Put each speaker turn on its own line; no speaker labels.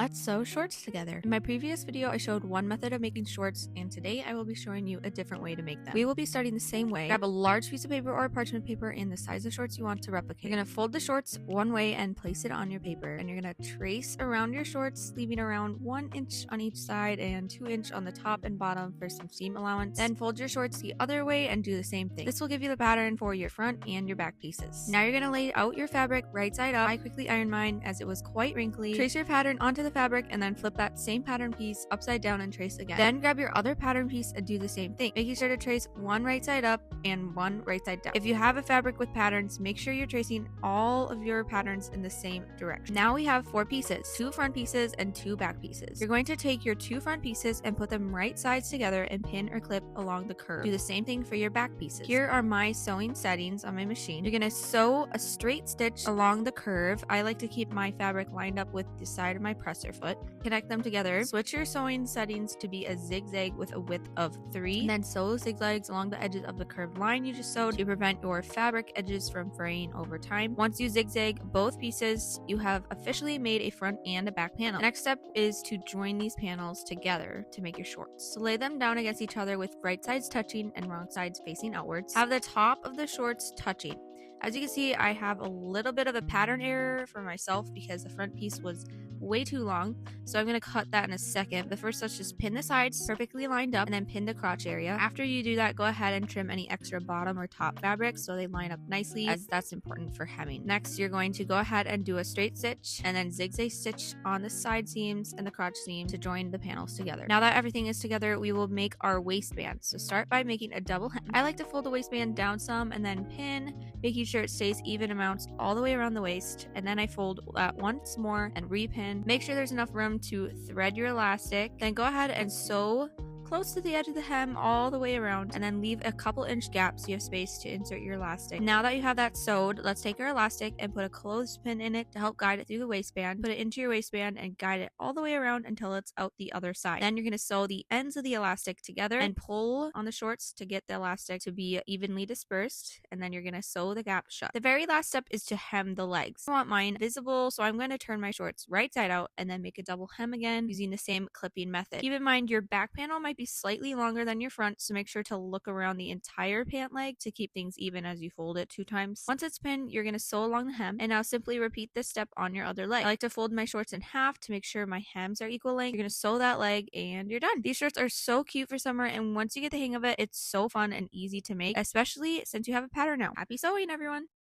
Let's sew shorts together. In my previous video, I showed one method of making shorts, and today I will be showing you a different way to make them. We will be starting the same way. Grab a large piece of paper or parchment paper in the size of shorts you want to replicate. You're going to fold the shorts one way and place it on your paper, and you're going to trace around your shorts, leaving around 1 inch on each side and 2 inch on the top and bottom for some seam allowance. Then fold your shorts the other way and do the same thing. This will give you the pattern for your front and your back pieces. Now you're going to lay out your fabric right side up. I quickly ironed mine as it was quite wrinkly. Trace your pattern onto the fabric and then flip that same pattern piece upside down and trace again. Then grab your other pattern piece and do the same thing, making sure to trace one right side up and one right side down. If you have a fabric with patterns, make sure you're tracing all of your patterns in the same direction. Now we have 4 pieces, 2 front pieces and 2 back pieces. You're going to take your 2 front pieces and put them right sides together and pin or clip along the curve. Do the same thing for your back pieces. Here are my sewing settings on my machine. You're going to sew a straight stitch along the curve. I like to keep my fabric lined up with the side of my presser foot. Connect them together. Switch your sewing settings to be a zigzag with a width of 3. And then sew zigzags along the edges of the curved line you just sewed to prevent your fabric edges from fraying over time. Once you zigzag both pieces, you have officially made a front and a back panel. The next step is to join these panels together to make your shorts. So lay them down against each other with right sides touching and wrong sides facing outwards. Have the top of the shorts touching. As you can see, I have a little bit of a pattern error for myself because the front piece was way too long, so I'm going to cut that in a second. But first, let's just pin the sides perfectly lined up and then pin the crotch area. After you do that, go ahead and trim any extra bottom or top fabric so they line up nicely, as that's important for hemming. Next, you're going to go ahead and do a straight stitch and then zigzag stitch on the side seams and the crotch seam to join the panels together. Now that everything is together, we will make our waistband. So start by making a double hem. I like to fold the waistband down some and then pin, making sure it stays even amounts all the way around the waist, and then I fold that once more and repin. Make sure there's enough room to thread your elastic, then go ahead and sew close to the edge of the hem all the way around, and then leave a couple inch gap so you have space to insert your elastic. Now that you have that sewed, let's take our elastic and put a clothespin in it to help guide it through the waistband. Put it into your waistband and guide it all the way around until it's out the other side. Then you're going to sew the ends of the elastic together and pull on the shorts to get the elastic to be evenly dispersed, and then you're going to sew the gap shut. The very last step is to hem the legs. I want mine visible, so I'm going to turn my shorts right side out and then make a double hem again using the same clipping method. Keep in mind your back panel might be slightly longer than your front, so make sure to look around the entire pant leg to keep things even as you fold it 2 times. Once it's pinned, you're going to sew along the hem, and now simply repeat this step on your other leg. I like to fold my shorts in half to make sure my hems are equal length. You're going to sew that leg and you're done. These shorts are so cute for summer, and once you get the hang of it, it's so fun and easy to make, especially since you have a pattern now. Happy sewing, everyone!